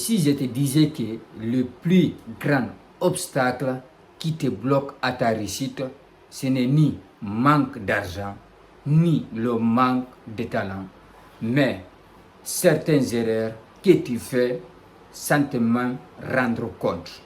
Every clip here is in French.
si je te disais que le plus grand obstacle qui te bloque à ta réussite, ce n'est ni manque d'argent, ni le manque de talent, mais certaines erreurs que tu fais sans te même rendre compte.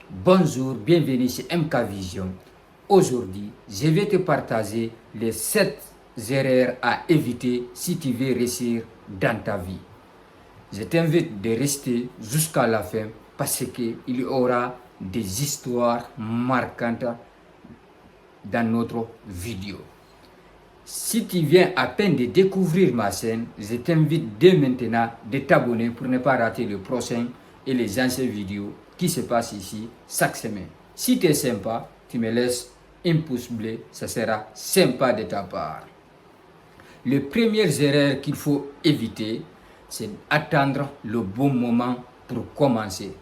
Bonjour, bienvenue sur MK Vision. Aujourd'hui, je vais te partager les 7 erreurs à éviter si tu veux réussir dans ta vie. Je t'invite de rester jusqu'à la fin parce qu'il y aura des histoires marquantes dans notre vidéo. Si tu viens à peine de découvrir ma chaîne, je t'invite dès maintenant de t'abonner pour ne pas rater le prochain et les anciennes vidéos qui se passent ici chaque semaine. Si tu es sympa, tu me laisses un pouce bleu, ça sera sympa de ta part. Les premières erreurs qu'il faut éviter, c'est d'attendre le bon moment pour commencer.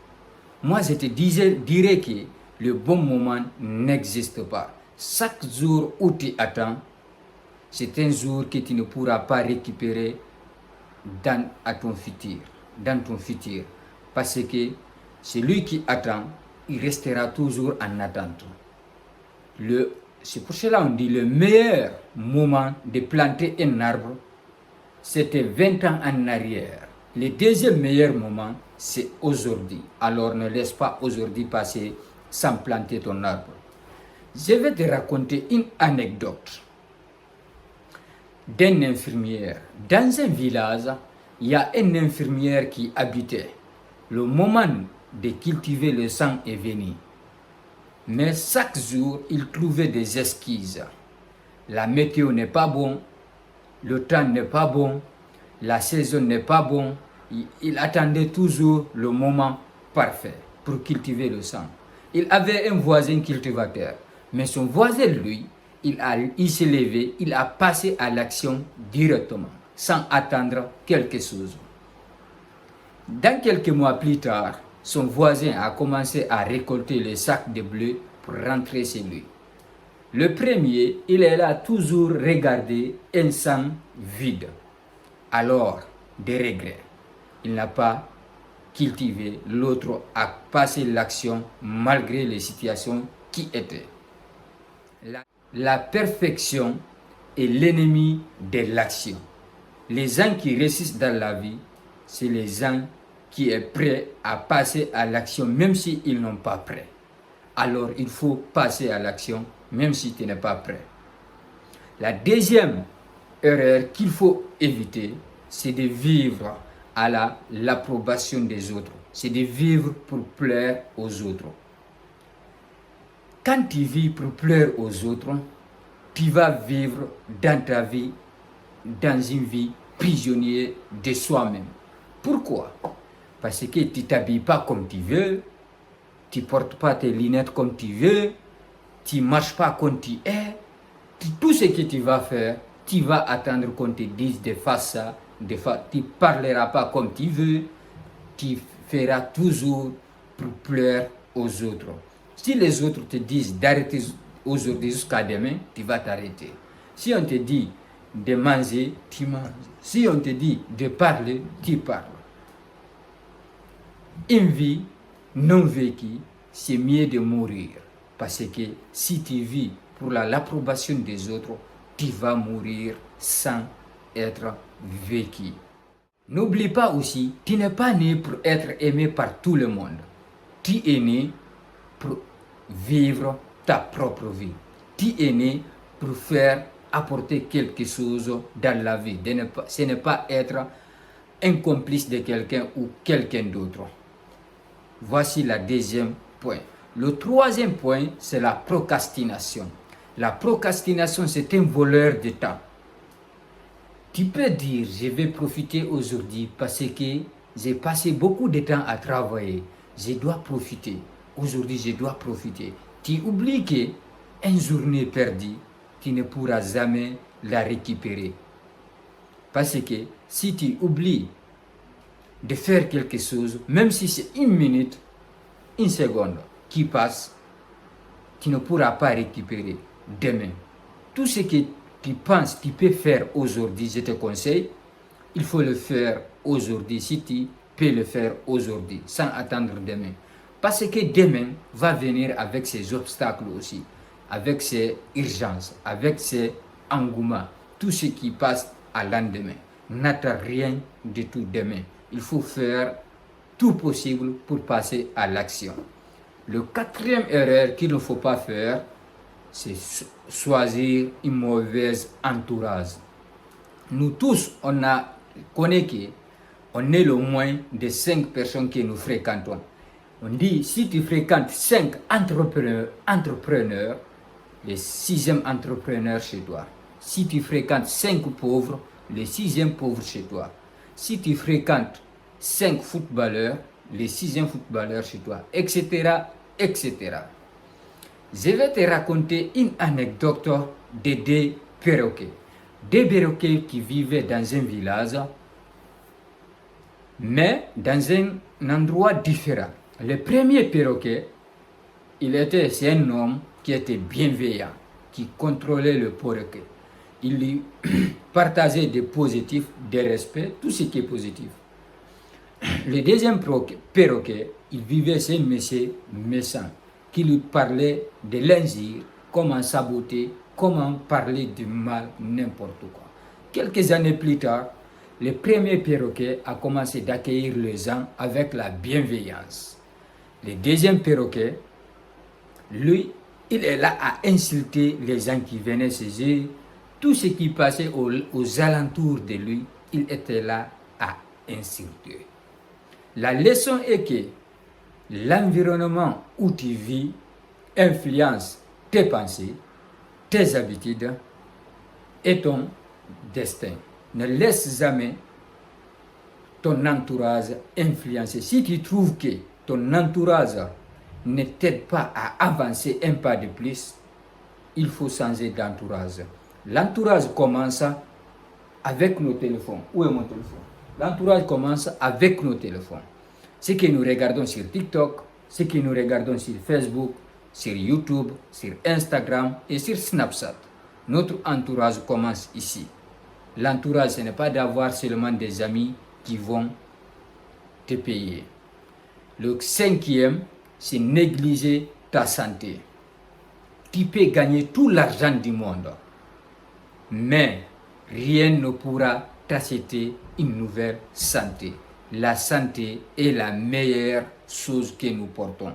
Moi, je te dirais que le bon moment n'existe pas. Chaque jour où tu attends, c'est un jour que tu ne pourras pas récupérer dans ton futur. Parce que celui qui attend, il restera toujours en attente. C'est pour cela qu'on dit le meilleur moment de planter un arbre, c'était 20 ans en arrière. Le deuxième meilleur moment, c'est aujourd'hui. Alors ne laisse pas aujourd'hui passer sans planter ton arbre. Je vais te raconter une anecdote d'une infirmière. Dans un village, il y a une infirmière qui habitait. Le moment de cultiver le sang est venu. Mais chaque jour, il trouvait des excuses. La météo n'est pas bonne, le temps n'est pas bon, la saison n'est pas bonne. Il attendait toujours le moment parfait pour cultiver le sang. Il avait un voisin cultivateur, mais son voisin, lui, il s'est levé, il a passé à l'action directement, sans attendre quelque chose. Dans quelques mois plus tard, son voisin a commencé à récolter les sacs de blé pour rentrer chez lui. Le premier, il est là toujours regarder un sac vide. Alors, des regrets. Il n'a pas cultivé, l'autre a passé l'action malgré les situations qui étaient. La perfection est l'ennemi de l'action. Les gens qui réussissent dans la vie, c'est les gens qui sont prêts à passer à l'action même s'ils n'ont pas prêt. Alors il faut passer à l'action même si tu n'es pas prêt. La deuxième erreur qu'il faut éviter, c'est de vivre à l'approbation des autres. C'est de vivre pour plaire aux autres. Quand tu vis pour plaire aux autres, tu vas vivre dans ta vie, dans une vie prisonnière de soi-même. Pourquoi? Parce que tu ne t'habilles pas comme tu veux, tu ne portes pas tes lunettes comme tu veux, tu ne marches pas comme tu es. Tout ce que tu vas faire, tu vas attendre qu'on te dise de faire ça, tu ne parleras pas comme tu veux, tu feras toujours pour plaire aux autres. Si les autres te disent d'arrêter aujourd'hui jusqu'à demain, tu vas t'arrêter. Si on te dit de manger, tu manges. Si on te dit de parler, tu parles. Une vie non vécue, c'est mieux de mourir. Parce que si tu vis pour l'approbation des autres, tu vas mourir sans être vécu. N'oublie pas aussi, tu n'es pas né pour être aimé par tout le monde. Tu es né pour vivre ta propre vie. Tu es né pour apporter quelque chose dans la vie. Ce n'est pas être un complice de quelqu'un ou quelqu'un d'autre. Voici le deuxième point. Le troisième point, c'est la procrastination. La procrastination, c'est un voleur de temps. Tu peux dire, je vais profiter aujourd'hui parce que j'ai passé beaucoup de temps à travailler. Je dois profiter. Aujourd'hui, je dois profiter. Tu oublies qu'une journée perdue, tu ne pourras jamais la récupérer. Parce que si tu oublies de faire quelque chose, même si c'est une minute, une seconde qui passe, tu ne pourras pas récupérer demain. Tout ce que tu penses que tu peux faire aujourd'hui, je te conseille, il faut le faire aujourd'hui si tu peut le faire aujourd'hui, sans attendre demain. Parce que demain va venir avec ses obstacles aussi, avec ses urgences, avec ses engouements, tout ce qui passe à lendemain. N'attends rien du tout demain. Il faut faire tout possible pour passer à l'action. Le quatrième erreur qu'il ne faut pas faire, c'est choisir une mauvaise entourage. Nous tous, connaît qu'on est le moins de 5 personnes que nous fréquentons. On dit, si tu fréquentes 5 entrepreneurs, le 6e entrepreneur chez toi. Si tu fréquentes 5 pauvres, le 6e pauvre chez toi. Si tu fréquentes 5 footballeurs, le 6e footballeur chez toi, etc., etc. Je vais te raconter une anecdote de 2 perroquets. 2 perroquets qui vivaient dans un village, mais dans un endroit différent. Le premier perroquet, c'est un homme qui était bienveillant, qui contrôlait le perroquet. Il lui partageait des positifs, des respects, tout ce qui est positif. Le deuxième perroquet, il vivait chez un monsieur méchant, qui lui parlait de l'injure, comment saboter, comment parler du mal, n'importe quoi. Quelques années plus tard, le premier perroquet a commencé d'accueillir les gens avec la bienveillance. Le deuxième perroquet, lui, il est là à insulter les gens qui venaient chez lui. Tout ce qui passait aux alentours de lui, il était là à insulter. La leçon est que l'environnement où tu vis influence tes pensées, tes habitudes et ton destin. Ne laisse jamais ton entourage influencer. Si tu trouves que ton entourage ne t'aide pas à avancer un pas de plus, il faut changer d'entourage. L'entourage commence avec nos téléphones. Où est mon téléphone? L'entourage commence avec nos téléphones. Ce que nous regardons sur TikTok, ce que nous regardons sur Facebook, sur YouTube, sur Instagram et sur Snapchat. Notre entourage commence ici. L'entourage, ce n'est pas d'avoir seulement des amis qui vont te payer. Le 5e, c'est négliger ta santé. Tu peux gagner tout l'argent du monde, mais rien ne pourra t'acheter une nouvelle santé. La santé est la meilleure chose que nous portons.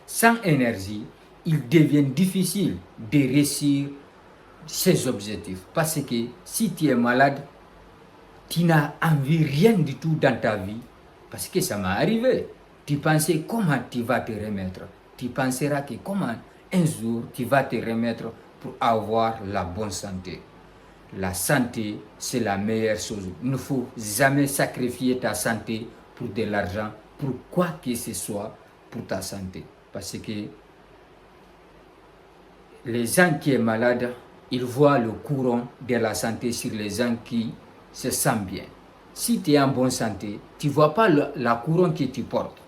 Sans énergie, il devient difficile de réussir ses objectifs. Parce que si tu es malade, tu n'as envie rien du tout dans ta vie. Parce que ça m'est arrivé. Tu pensais comment tu vas te remettre. Tu penseras que comment un jour tu vas te remettre pour avoir la bonne santé. La santé, c'est la meilleure chose. Il ne faut jamais sacrifier ta santé pour de l'argent, pour quoi que ce soit pour ta santé. Parce que les gens qui sont malades, ils voient le courant de la santé sur les gens qui se sentent bien. Si tu es en bonne santé, tu ne vois pas la couronne que tu portes.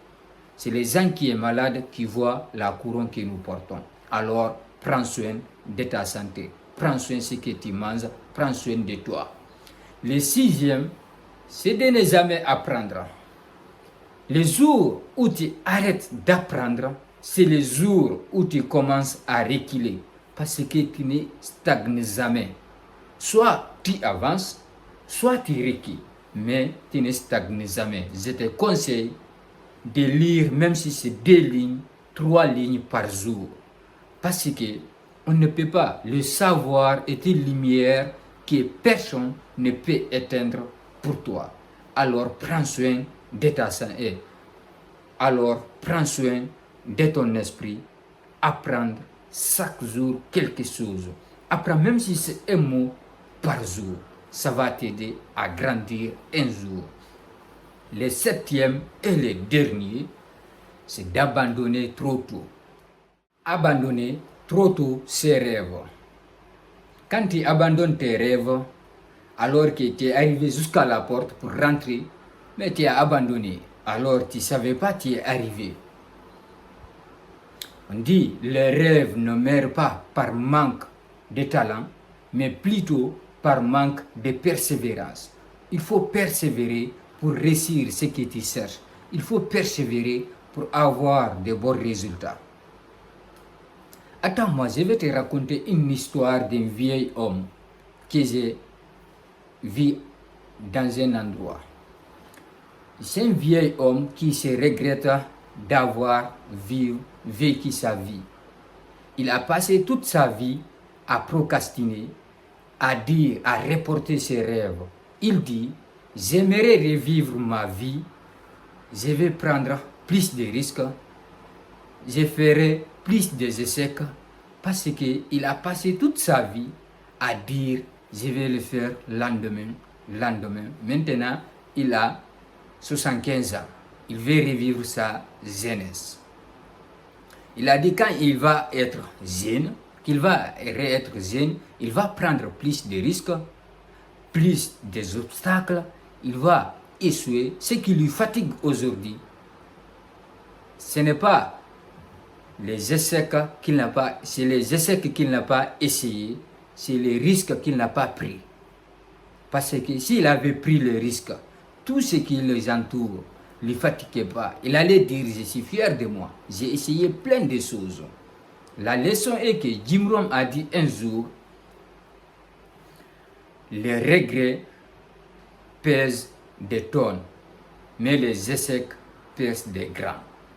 C'est les gens qui sont malades qui voient la couronne que nous portons. Alors, prends soin de ta santé. Prends soin de ce que tu manges. Prends soin de toi. Le 6e, c'est de ne jamais apprendre. Les jours où tu arrêtes d'apprendre, c'est les jours où tu commences à reculer. Parce que tu ne stagnes jamais. Soit tu avances, soit tu recules. Mais tu ne stagnes jamais. Je te conseille de lire, même si c'est 2 lignes, 3 lignes par jour. Parce que on ne peut pas. Le savoir est une lumière que personne ne peut éteindre pour toi. Alors prends soin de ta santé. Alors prends soin de ton esprit. Apprendre chaque jour quelque chose. Apprends même si c'est un mot par jour. Ça va t'aider à grandir un jour. Le 7e et le dernier, c'est d'abandonner trop tôt. Abandonner trop tôt ses rêves. Quand tu abandonnes tes rêves, alors que tu es arrivé jusqu'à la porte pour rentrer, mais tu as abandonné, alors tu ne savais pas tu es arrivé. On dit, les rêves ne meurent pas par manque de talent, mais plutôt par manque de persévérance. Il faut persévérer pour réussir ce que tu cherches. Il faut persévérer pour avoir de bons résultats. Attends, moi, je vais te raconter une histoire d'un vieil homme que j'ai vu dans un endroit. C'est un vieil homme qui se regrette d'avoir vécu sa vie. Il a passé toute sa vie à procrastiner, à dire, à reporter ses rêves. Il dit, j'aimerais revivre ma vie, je vais prendre plus de risques, je ferai plus d'échecs, parce qu'il a passé toute sa vie à dire, je vais le faire lendemain. Maintenant, il a 75 ans. Il veut revivre sa jeunesse. Il a dit quand il va être jeune, qu'il va être jeune, il va prendre plus de risques, plus d'obstacles, il va échouer. Ce qui lui fatigue aujourd'hui, ce n'est pas les échecs qu'il n'a pas, c'est les échecs qu'il n'a pas essayé, c'est les risques qu'il n'a pas pris. Parce que s'il avait pris le risque, tout ce qui les entoure ne lui fatiguait pas. Il allait dire, je suis fier de moi, j'ai essayé plein de choses. La leçon est que Jim Rohn a dit un jour, les regrets pèsent des tonnes, mais les échecs pèsent des grammes.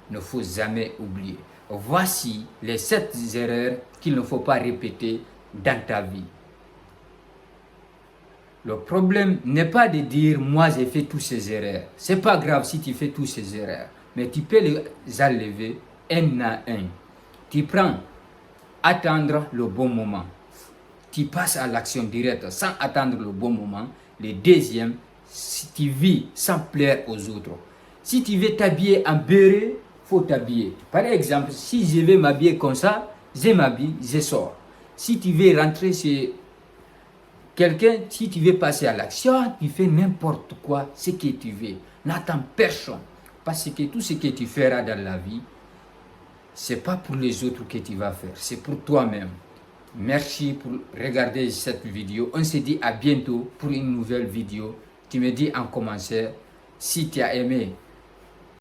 Il ne faut jamais oublier. Voici les 7 erreurs qu'il ne faut pas répéter dans ta vie. Le problème n'est pas de dire, moi j'ai fait toutes ces erreurs. Ce n'est pas grave si tu fais toutes ces erreurs, mais tu peux les enlever un à un. Tu prends, attendre le bon moment. Tu passes à l'action directe sans attendre le bon moment. Le deuxième, si tu vis sans plaire aux autres. Si tu veux t'habiller en béret, il faut t'habiller. Par exemple, si je vais m'habiller comme ça, je m'habille, je sors. Si tu veux rentrer chez quelqu'un, si tu veux passer à l'action, tu fais n'importe quoi, ce que tu veux. N'attends personne. Parce que tout ce que tu feras dans la vie, ce n'est pas pour les autres que tu vas faire, c'est pour toi-même. Merci pour regarder cette vidéo. On se dit à bientôt pour une nouvelle vidéo. Tu me dis en commentaire si tu as aimé